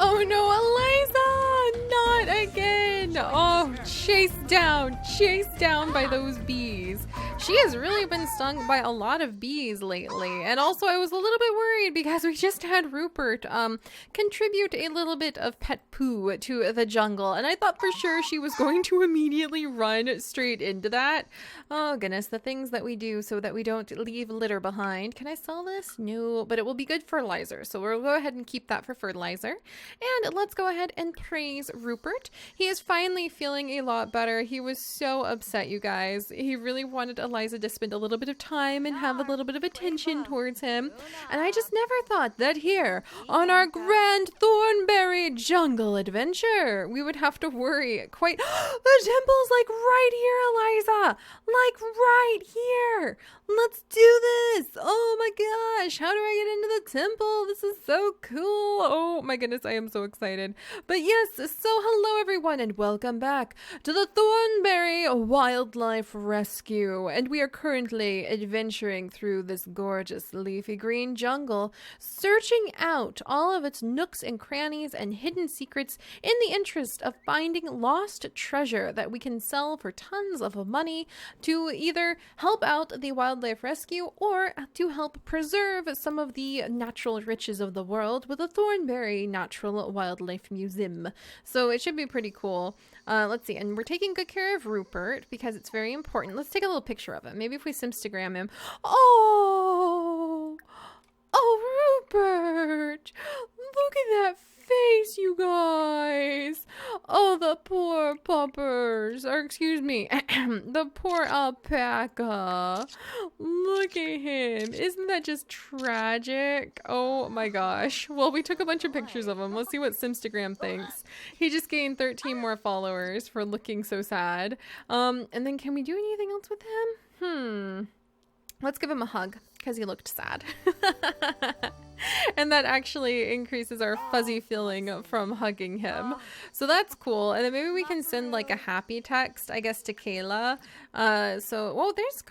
Oh no, Eliza! Not again! Oh, chased down by those bees. She has really been stung by a lot of bees lately. And also I was a little bit worried because we just had Rupert contribute a little bit of pet poo to the jungle. And I thought for sure she was going to immediately run straight into that. Oh goodness, the things that we do so that we don't leave litter behind. Can I sell this? No, but it will be good fertilizer. So we'll go ahead and keep that for fertilizer. And let's go ahead and praise Rupert. He is finally feeling a lot better. He was so upset, you guys. He really wanted Eliza to spend a little bit of time and have a little bit of attention towards him. And I just never thought that here on our grand Thornberry jungle adventure, we would have to worry quite. The temple's like right here, Eliza. Like right here. Let's do this. Oh my gosh. How do I get into the temple? This is so cool. Oh my goodness. I am so excited. But yes, so hello everyone and welcome back to the Thornberry Wildlife Rescue. And we are currently adventuring through this gorgeous leafy green jungle, searching out all of its nooks and crannies and hidden secrets in the interest of finding lost treasure that we can sell for tons of money to either help out the wildlife rescue or to help preserve some of the natural riches of the world with the Thornberry Natural Wildlife Museum. So it should be pretty cool. Let's see, and we're taking good care of Rupert because it's very important. Let's take a little picture of him. Maybe if we Simstagram him. Oh, Rupert! Look at that face, you guys. Oh, the poor puppers, or excuse me, the poor alpaca. Look at him. Isn't that just tragic? Oh my gosh. Well, we took a bunch of pictures of him. Let's see what Simstagram thinks. He just gained 13 more followers for looking so sad. And then can we do anything else with him? Let's give him a hug because he looked sad. And that actually increases our fuzzy feeling from hugging him. So that's cool. And then maybe we can send like a happy text, I guess, to Kayla. There's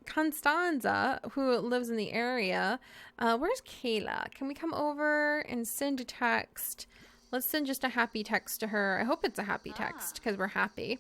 Constanza, who lives in the area. Where's Kayla? Can we come over and send a text? Let's send just a happy text to her. I hope it's a happy text because we're happy.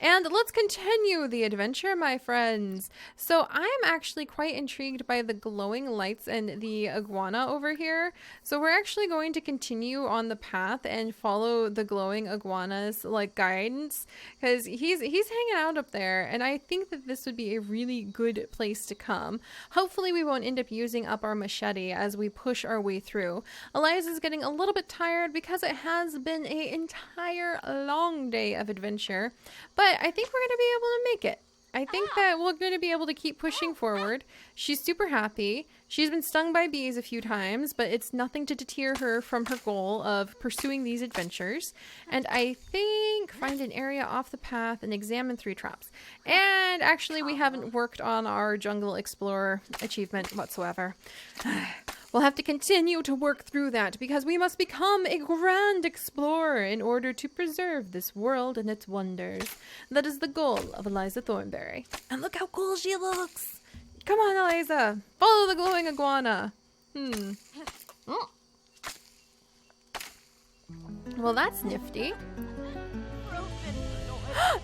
And let's continue the adventure, my friends. So I'm actually quite intrigued by the glowing lights and the iguana over here. So we're actually going to continue on the path and follow the glowing iguana's like guidance because he's hanging out up there. And I think that this would be a really good place to come. Hopefully we won't end up using up our machete as we push our way through. Eliza's getting a little bit tired because it has been an entire long day of adventure. But I think we're going to be able to make it. I think that we're going to be able to keep pushing forward. She's super happy. She's been stung by bees a few times, but it's nothing to deter her from her goal of pursuing these adventures. And I think find an area off the path and examine 3 traps. And actually, we haven't worked on our Jungle Explorer achievement whatsoever. We'll have to continue to work through that because we must become a grand explorer in order to preserve this world and its wonders. That is the goal of Eliza Thornberry. And look how cool she looks! Come on, Eliza! Follow the glowing iguana! Well, that's nifty.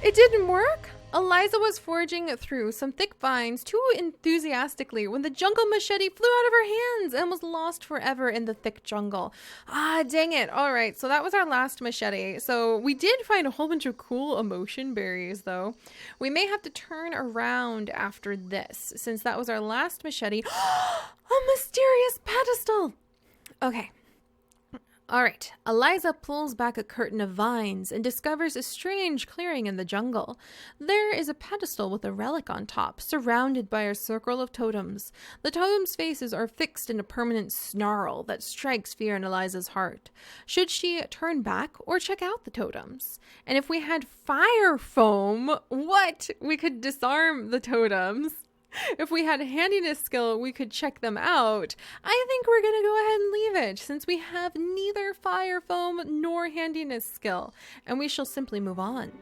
It didn't work? Eliza was foraging through some thick vines too enthusiastically when the jungle machete flew out of her hands and was lost forever in the thick jungle. Ah, dang it. All right, so that was our last machete. So we did find a whole bunch of cool emotion berries, though. We may have to turn around after this, since that was our last machete. A mysterious pedestal! Okay. All right, Eliza pulls back a curtain of vines and discovers a strange clearing in the jungle. There is a pedestal with a relic on top, surrounded by a circle of totems. The totems' faces are fixed in a permanent snarl that strikes fear in Eliza's heart. Should she turn back or check out the totems? And if we had fire foam, what? We could disarm the totems. If we had a handiness skill, we could check them out. I think we're going to go ahead and leave it, since we have neither fire foam nor handiness skill, and we shall simply move on.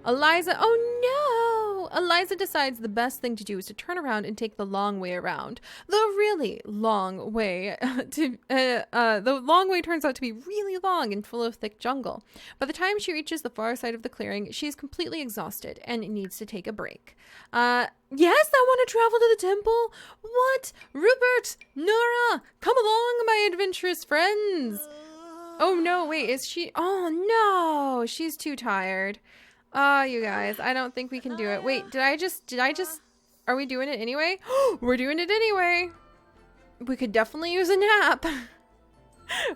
Eliza, oh So Eliza decides the best thing to do is to turn around and take the long way around. The really long way. The long way turns out to be really long and full of thick jungle. By the time she reaches the far side of the clearing, she is completely exhausted and needs to take a break. Yes, I want to travel to the temple. What? Rupert, Nora, come along, my adventurous friends. Oh no, wait, is she? Oh no, she's too tired. Oh, you guys, I don't think we can do it. Wait, did I just, are we doing it anyway? We're doing it anyway. We could definitely use a nap.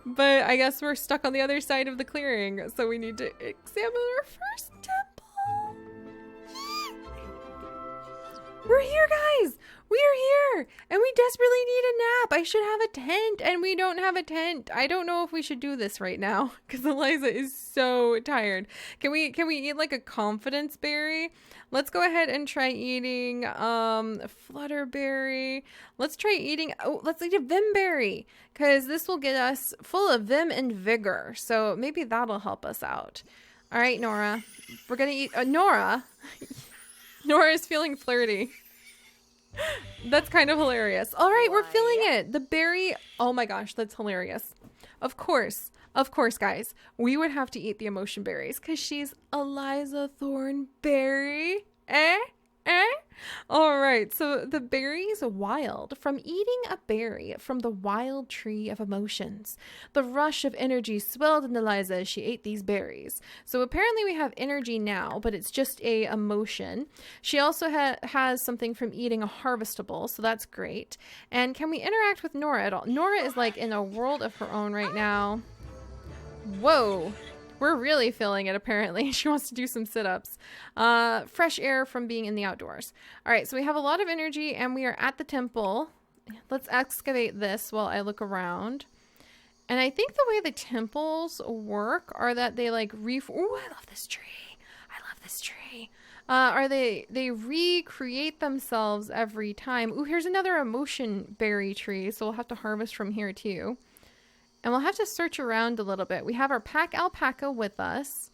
But I guess we're stuck on the other side of the clearing, so we need to examine our first temple. We're here, guys. We are here, and we desperately need a nap. I should have a tent, and we don't have a tent. I don't know if we should do this right now, because Eliza is so tired. Can we eat like a confidence berry? Let's go ahead and try eating flutterberry. Let's try eating, let's eat a vimberry, because this will get us full of vim and vigor. So maybe that'll help us out. All right, Nora, we're gonna eat Nora. Nora is feeling flirty. That's kind of hilarious. All right, we're feeling it. The berry. Oh my gosh, that's hilarious. Of course, guys, we would have to eat the emotion berries because she's Eliza Thornberry. All right, so the berries wild from eating a berry from the wild tree of emotions. The rush of energy swelled in Eliza as she ate these berries. So apparently we have energy now, but it's just a emotion. She also has something from eating a harvestable, so that's great. And can we interact with Nora at all? Nora is like in a world of her own right now. Whoa. We're really feeling it, apparently. She wants to do some sit-ups. Fresh air from being in the outdoors. All right, so we have a lot of energy, and we are at the temple. Let's excavate this while I look around. And I think the way the temples work are that they, like, ooh, I love this tree. I love this tree. They recreate themselves every time. Ooh, here's another emotion berry tree, so we'll have to harvest from here, too. And we'll have to search around a little bit. We have our pack alpaca with us.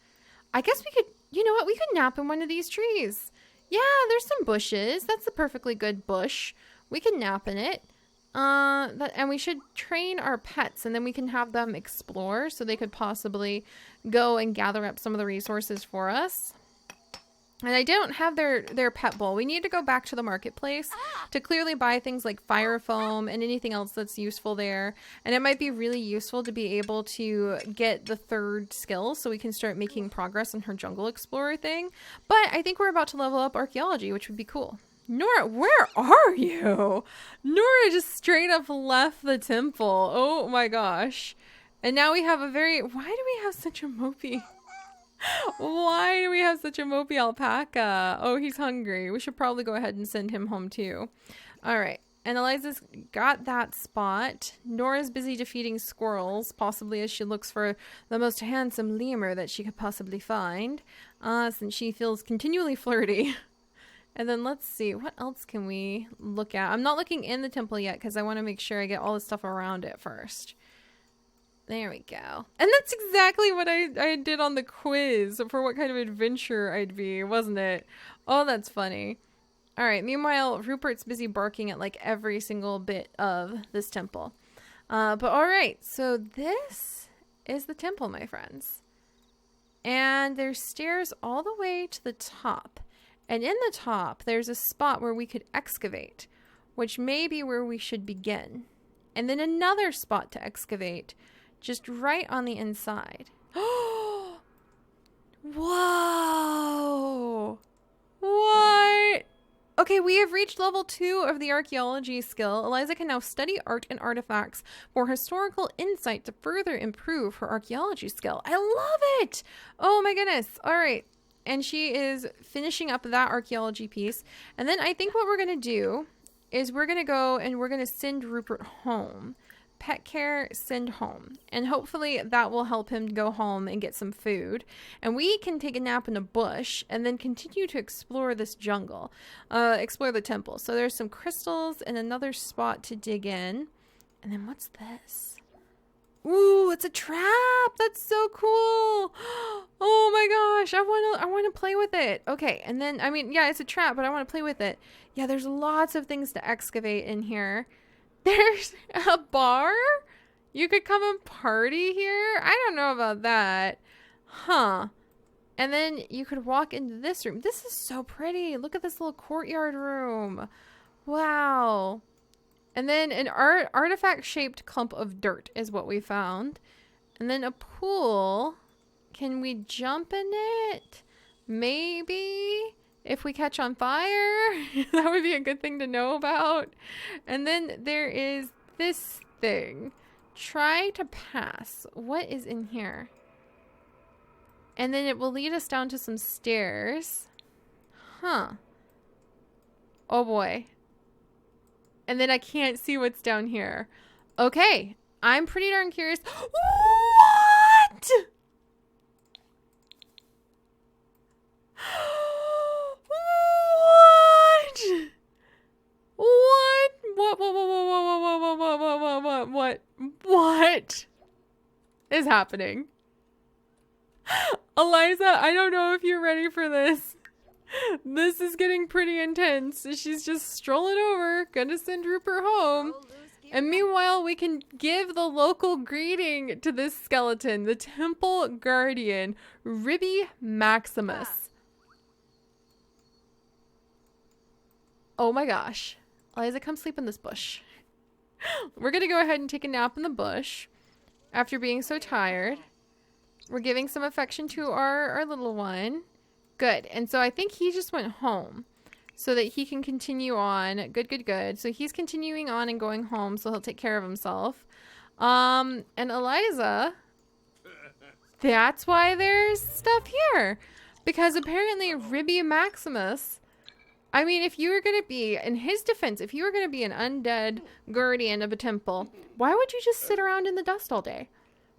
I guess we could, you know what? We could nap in one of these trees. Yeah, there's some bushes. That's a perfectly good bush. We can nap in it. And we should train our pets, and then we can have them explore so they could possibly go and gather up some of the resources for us. And I don't have their pet bowl. We need to go back to the marketplace to clearly buy things like fire foam and anything else that's useful there. And it might be really useful to be able to get the third skill so we can start making progress in her jungle explorer thing. But I think we're about to level up archaeology, which would be cool. Nora, where are you? Nora just straight up left the temple. Oh my gosh. And now we have a why do we have such a mopey? Why do we have such a mopey alpaca? Oh, he's hungry. We should probably go ahead and send him home too. All right. And Eliza's got that spot. Nora's busy defeating squirrels, possibly as she looks for the most handsome lemur that she could possibly find, since she feels continually flirty. And then let's see, what else can we look at? I'm not looking in the temple yet because I want to make sure I get all the stuff around it first. There we go. And that's exactly what I did on the quiz for what kind of adventure I'd be, wasn't it? Oh, that's funny. All right. Meanwhile, Rupert's busy barking at like every single bit of this temple. But all right. So this is the temple, my friends. And there's stairs all the way to the top. And in the top, there's a spot where we could excavate, which may be where we should begin. And then another spot to excavate, just right on the inside. Whoa! What? Okay, we have reached level 2 of the archaeology skill. Eliza can now study art and artifacts for historical insight to further improve her archaeology skill. I love it! Oh my goodness. All right. And she is finishing up that archaeology piece. And then I think what we're going to do is we're going to go and we're going to send Rupert home. Pet care, send home. And hopefully that will help him go home and get some food. And we can take a nap in a bush and then continue to explore this jungle. Explore the temple. So there's some crystals and another spot to dig in. And then what's this? Ooh, it's a trap. That's so cool. Oh my gosh. I want to play with it. Okay. And then, I mean, yeah, it's a trap, but I want to play with it. Yeah, there's lots of things to excavate in here. There's a bar. You could come and party here. I don't know about that. Huh. And then you could walk into this room. This is so pretty. Look at this little courtyard room. Wow. And then an artifact-shaped clump of dirt is what we found. And then a pool. Can we jump in it? Maybe. If we catch on fire. That would be a good thing to know about. And then there is this thing. Try to pass. What is in here? And then it will lead us down to some stairs. Huh. Oh boy. And then I can't see what's down here. Okay. I'm pretty darn curious. What? What is happening? Eliza, I don't know if you're ready for this. This is getting pretty intense. She's just strolling over, gonna send Rupert home. And meanwhile, we can give the local greeting to this skeleton, the temple guardian, Ribby Maximus. Oh my gosh. Eliza, come sleep in this bush. We're gonna go ahead and take a nap in the bush after being so tired. We're giving some affection to our little one. Good. And so I think he just went home so that he can continue on. Good, good, good. So he's continuing on and going home, so he'll take care of himself. And Eliza, that's why there's stuff here. Because apparently Ribby Maximus, I mean, if you were going to be, in his defense, if you were going to be an undead guardian of a temple, why would you just sit around in the dust all day?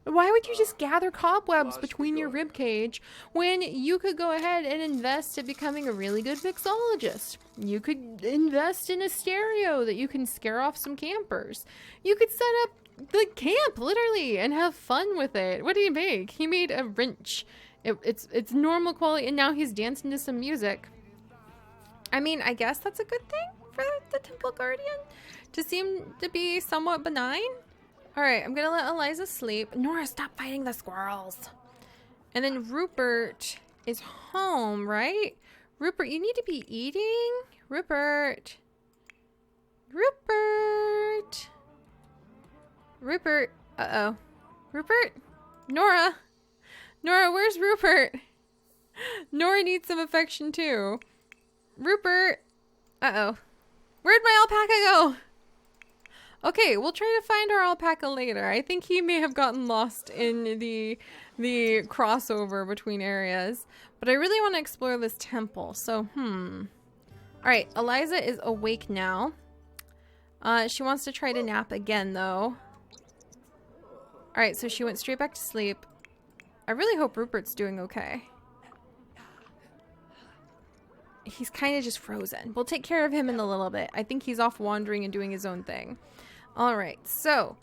Why would you just gather cobwebs between your rib cage when you could go ahead and invest in becoming a really good mixologist? You could invest in a stereo that you can scare off some campers. You could set up the camp, literally, and have fun with it. What did he make? He made a wrench. It's normal quality, and now he's dancing to some music. I mean, I guess that's a good thing for the temple guardian to seem to be somewhat benign. All right, I'm going to let Eliza sleep. Nora, stop fighting the squirrels. And then Rupert is home, right? Rupert, you need to be eating. Rupert. Rupert. Rupert. Uh-oh. Rupert? Nora. Nora, where's Rupert? Nora needs some affection too. Rupert. Uh-oh. Where'd my alpaca go? Okay, we'll try to find our alpaca later. I think he may have gotten lost in the crossover between areas. But I really want to explore this temple. So, Alright, Eliza is awake now. She wants to try to nap again, though. Alright, so she went straight back to sleep. I really hope Rupert's doing okay. He's kind of just frozen. We'll take care of him in a little bit. I think he's off wandering and doing his own thing. All right, so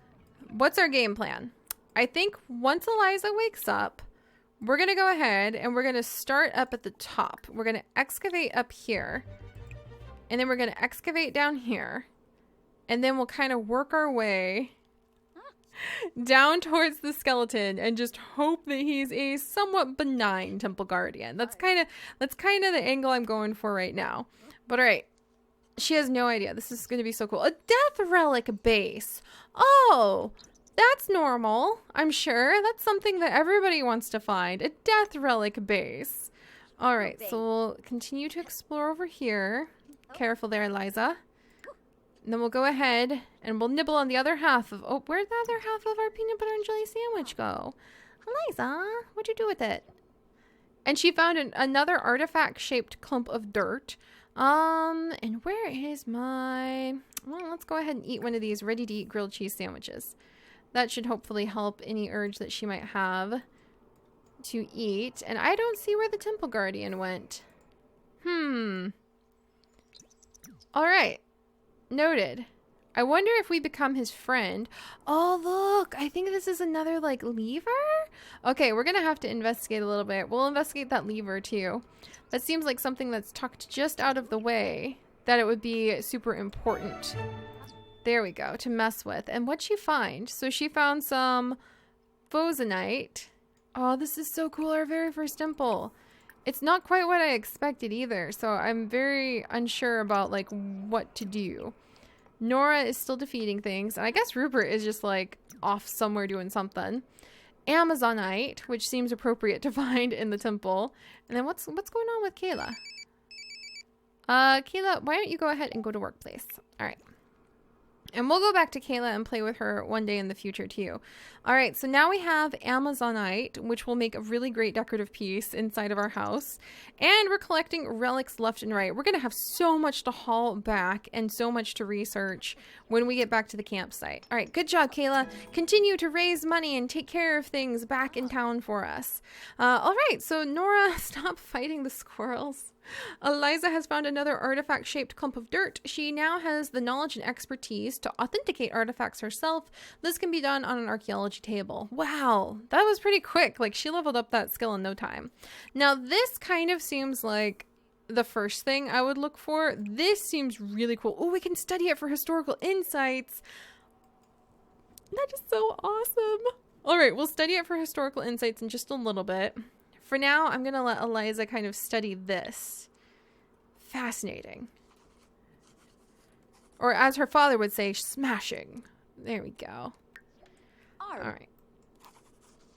what's our game plan? I think once Eliza wakes up, we're going to go ahead and we're going to start up at the top. We're going to excavate up here. And then we're going to excavate down here. And then we'll kind of work our way down towards the skeleton and just hope that he's a somewhat benign temple guardian. That's kind of the angle I'm going for right now. But all right. She has no idea. This is going to be so cool. A death relic base. Oh, that's normal. I'm sure that's something that everybody wants to find. A death relic base. All right. So we'll continue to explore over here. Careful there, Eliza. And then we'll go ahead and we'll nibble on the other half of... Oh, where'd the other half of our peanut butter and jelly sandwich go? Eliza, what'd you do with it? And she found another artifact-shaped clump of dirt. And where is my... Well, let's go ahead and eat one of these ready-to-eat grilled cheese sandwiches. That should hopefully help any urge that she might have to eat. And I don't see where the temple guardian went. All right. Noted. I wonder if we become his friend. Oh, look. I think this is another, like, lever? Okay, we're going to have to investigate a little bit. We'll investigate that lever, too. That seems like something that's tucked just out of the way, that it would be super important. There we go, to mess with. And what'd she find? So she found some bosonite. Oh, this is so cool. Our very first dimple. It's not quite what I expected either, so I'm very unsure about, like, what to do. Nora is still defeating things. And I guess Rupert is just like off somewhere doing something. Amazonite, which seems appropriate to find in the temple. And then what's going on with Kayla? Kayla, why don't you go ahead and go to workplace? All right. And we'll go back to Kayla and play with her one day in the future too. All right, so now we have Amazonite, which will make a really great decorative piece inside of our house. And we're collecting relics left and right. We're going to have so much to haul back and so much to research when we get back to the campsite. All right, good job, Kayla. Continue to raise money and take care of things back in town for us. All right, so Nora, stop fighting the squirrels. Eliza has found another artifact-shaped clump of dirt. She now has the knowledge and expertise to authenticate artifacts herself. This can be done on an archaeology table. Wow, that was pretty quick. Like, she leveled up that skill in no time. Now, this kind of seems like the first thing I would look for. This seems really cool. Oh, we can study it for historical insights. That is so awesome. All right, we'll study it for historical insights in just a little bit. For now, I'm going to let Eliza kind of study this. Fascinating. Or as her father would say, smashing. There we go. All right.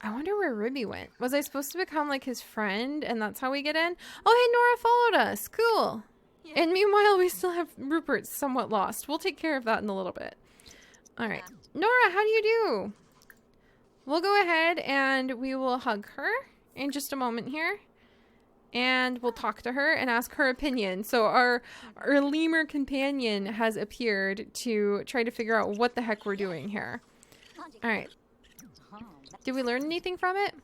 I wonder where Ruby went. Was I supposed to become like his friend and that's how we get in? Oh, hey, Nora followed us. Cool. Yeah. And meanwhile, we still have Rupert somewhat lost. We'll take care of that in a little bit. All right. Nora, how do you do? We'll go ahead and we will hug her in just a moment here, and we'll talk to her and ask her opinion. So our lemur companion has appeared to try to figure out what the heck we're doing here. All right. Did we learn anything from it?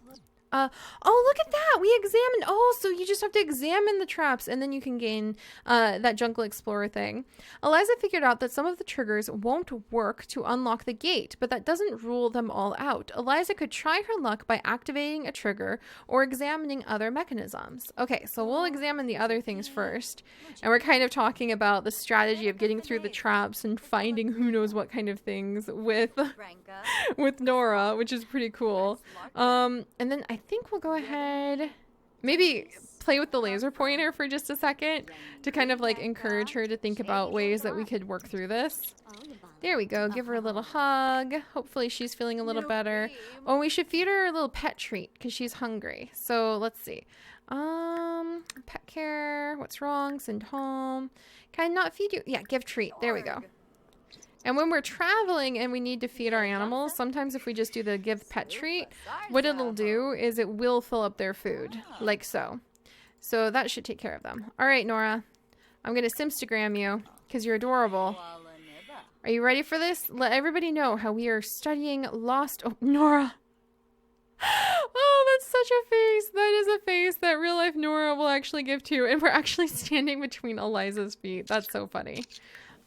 Oh, look at that. We examined. Oh, so you just have to examine the traps and then you can gain that Jungle Explorer thing. Eliza figured out that some of the triggers won't work to unlock the gate, but that doesn't rule them all out. Eliza could try her luck by activating a trigger or examining other mechanisms. Okay, so we'll examine the other things first. And we're kind of talking about the strategy of getting through the traps and finding who knows what kind of things with Nora, which is pretty cool. And then I think we'll go ahead, maybe play with the laser pointer for just a second to kind of like encourage her to think about ways that we could work through this. There we go. Give her a little hug. Hopefully she's feeling a little better. Oh, we should feed her a little pet treat because she's hungry. So let's see. Pet care. What's wrong? Send home. Can I not feed you? Yeah, give treat. There we go. And when we're traveling and we need to feed our animals, sometimes if we just do the give pet treat, what it'll do is it will fill up their food, like so. So that should take care of them. All right, Nora, I'm going to Simstagram you because you're adorable. Are you ready for this? Let everybody know how we are studying lost... Oh, Nora. Oh, that's such a face. That is a face that real life Nora will actually give to. And we're actually standing between Eliza's feet. That's so funny.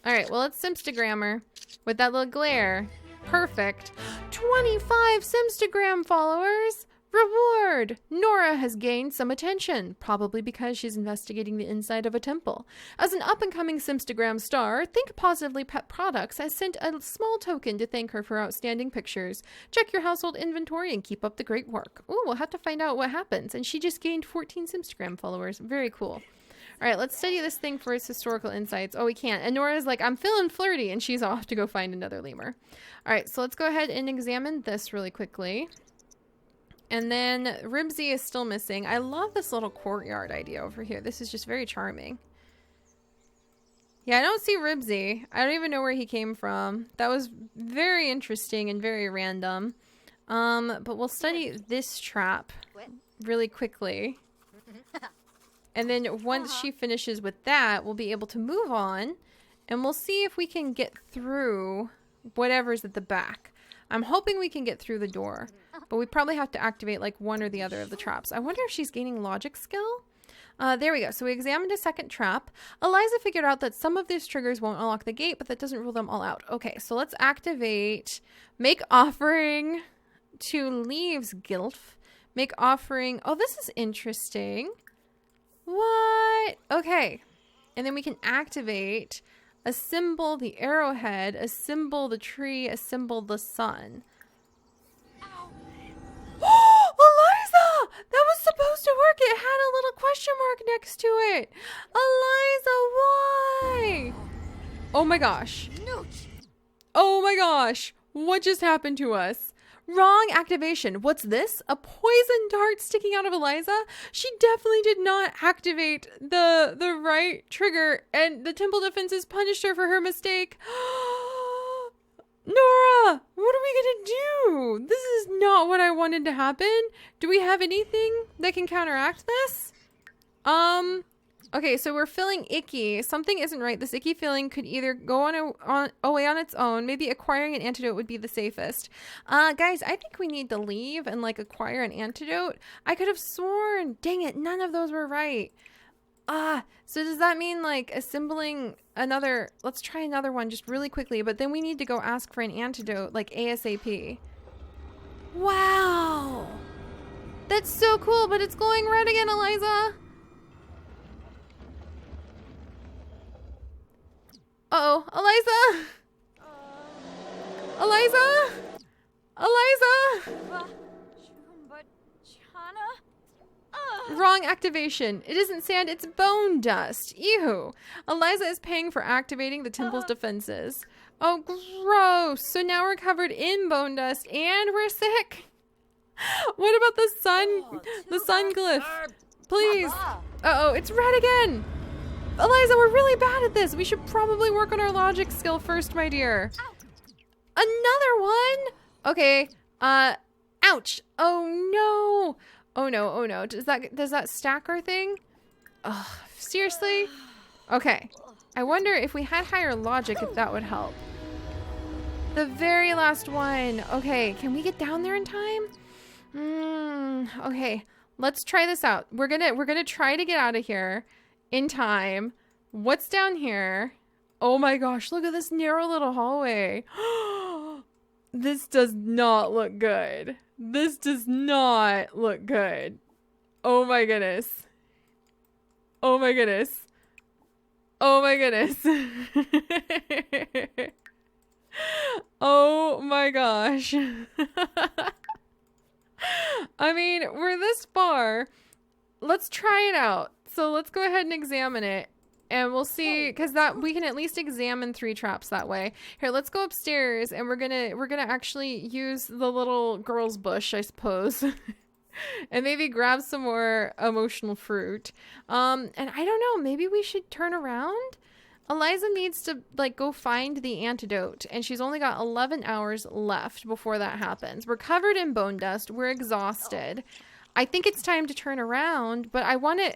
All right, well, let's Simstagram her with that little glare. Perfect. 25 Simstagram followers. Reward! Nora has gained some attention, probably because she's investigating the inside of a temple. As an up-and-coming Simstagram star, Think Positively Pet Products has sent a small token to thank her for outstanding pictures. Check your household inventory and keep up the great work. Ooh, we'll have to find out what happens. And she just gained 14 Simstagram followers. Very cool. All right, let's study this thing for its historical insights. Oh, we can't. And Nora's like, I'm feeling flirty, and she's off to go find another lemur. All right, so let's go ahead and examine this really quickly. And then Ribsy is still missing. I love this little courtyard idea over here. This is just very charming. Yeah, I don't see Ribsy. I don't even know where he came from. That was very interesting and very random. But we'll study this trap really quickly. And then once she finishes with that, we'll be able to move on. And we'll see if we can get through whatever's at the back. I'm hoping we can get through the door. But we probably have to activate like one or the other of the traps. I wonder if she's gaining logic skill. There we go. So we examined a second trap. Eliza figured out that some of these triggers won't unlock the gate, but that doesn't rule them all out. Okay, so let's activate make offering to leaves gilf. Make offering. Oh, this is interesting. What? Okay. And then we can activate a symbol, the arrowhead, a symbol, the tree, a symbol, the sun. Oh, Eliza! That was supposed to work. It had a little question mark next to it. Eliza, why? Oh my gosh. Oh my gosh. What just happened to us? Wrong activation. What's this? A poison dart sticking out of Eliza? She definitely did not activate the right trigger, and the temple defenses punished her for her mistake. Nora, what are we gonna do? This is not what I wanted to happen. Do we have anything that can counteract this? Okay, so we're feeling icky. Something isn't right. This icky feeling could either go away on its own. Maybe acquiring an antidote would be the safest. Guys, I think we need to leave and like acquire an antidote. I could have sworn, dang it, none of those were right. So does that mean like assembling another, let's try another one just really quickly, but then we need to go ask for an antidote like ASAP. Wow. That's so cool, but it's glowing red again, Eliza. Uh-oh, Eliza! Eliza! Eliza! Wrong activation. It isn't sand, it's bone dust. Ew. Eliza is paying for activating the temple's defenses. Oh, gross. So now we're covered in bone dust and we're sick. What about the sun? The sun glyph. Please. Uh-oh, it's red again. Eliza, we're really bad at this. We should probably work on our logic skill first, my dear. Another one? Okay. Ouch. Oh no. Oh no, oh no. Does that stack our thing? Ugh, seriously? Okay. I wonder if we had higher logic if that would help. The very last one. Okay, can we get down there in time? Okay. Let's try this out. We're gonna try to get out of here in time. What's down here? Oh my gosh, look at this narrow little hallway. This does not look good. This does not look good. Oh my goodness. Oh my goodness. Oh my goodness. Oh my gosh. I mean, we're this far. Let's try it out. So let's go ahead and examine it. And we'll see, because that we can at least examine 3 traps that way. Here, let's go upstairs, and we're gonna actually use the little girl's bush, I suppose, and maybe grab some more emotional fruit. And I don't know, maybe we should turn around. Eliza needs to like go find the antidote, and she's only got 11 hours left before that happens. We're covered in bone dust. We're exhausted. I think it's time to turn around, but I want to,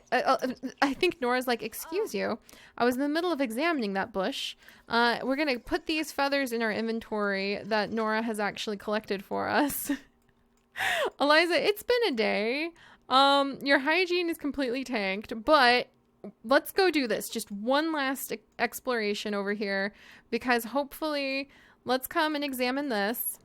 I think Nora's like, excuse you. I was in the middle of examining that bush. We're going to put these feathers in our inventory that Nora has actually collected for us. Eliza, it's been a day. Your hygiene is completely tanked, but let's go do this. Just one last exploration over here, because hopefully let's come and examine this.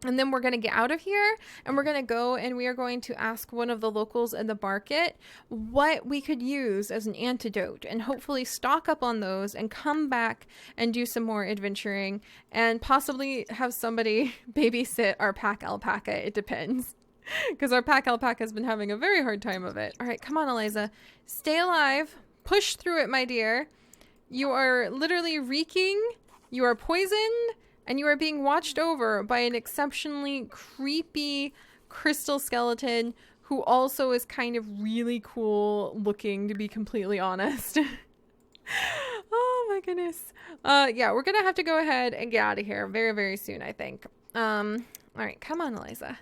And then we're going to get out of here, and we're going to go and we are going to ask one of the locals in the market what we could use as an antidote, and hopefully stock up on those and come back and do some more adventuring and possibly have somebody babysit our pack alpaca. It depends, because our pack alpaca has been having a very hard time of it. All right, come on, Eliza. Stay alive. Push through it, my dear. You are literally reeking. You are poisoned. And you are being watched over by an exceptionally creepy crystal skeleton who also is kind of really cool looking, to be completely honest. Oh my goodness. Yeah, we're gonna have to go ahead and get out of here very, very soon, I think. All right, come on, Eliza.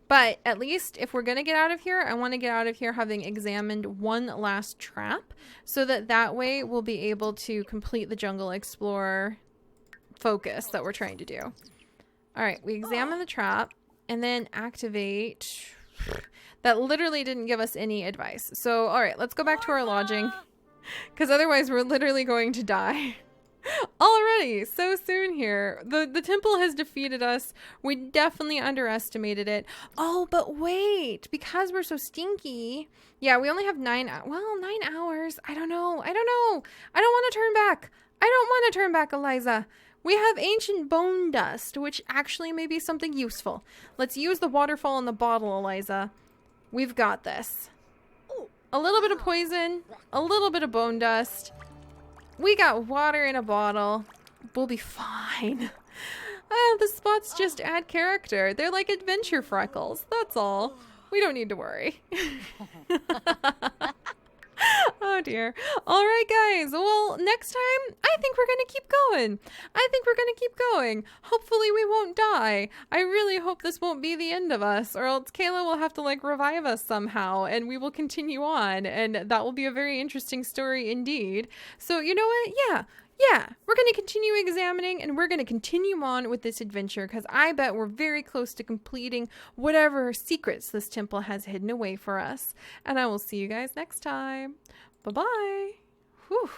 But at least if we're gonna get out of here, I want to get out of here having examined one last trap, so that way we'll be able to complete the Jungle Explorer focus that we're trying to do. All right, we examine the trap and then activate that literally didn't give us any advice. So, all right, let's go back to our lodging, because otherwise we're literally going to die. Already, so soon here. The temple has defeated us. We definitely underestimated it. Oh, but wait, because we're so stinky. Yeah, we only have 9 hours. I don't know. I don't want to turn back. I don't want to turn back, Eliza. We have ancient bone dust, which actually may be something useful. Let's use the waterfall in the bottle, Eliza. We've got this. A little bit of poison, a little bit of bone dust. We got water in a bottle. We'll be fine. The spots just add character. They're like adventure freckles. That's all. We don't need to worry. Oh dear. All right, guys. Well, next time, I think we're going to keep going. Hopefully we won't die. I really hope this won't be the end of us, or else Kayla will have to like revive us somehow and we will continue on, and that will be a very interesting story indeed. So you know what? Yeah, we're going to continue examining, and we're going to continue on with this adventure, because I bet we're very close to completing whatever secrets this temple has hidden away for us. And I will see you guys next time. Bye-bye. Whew.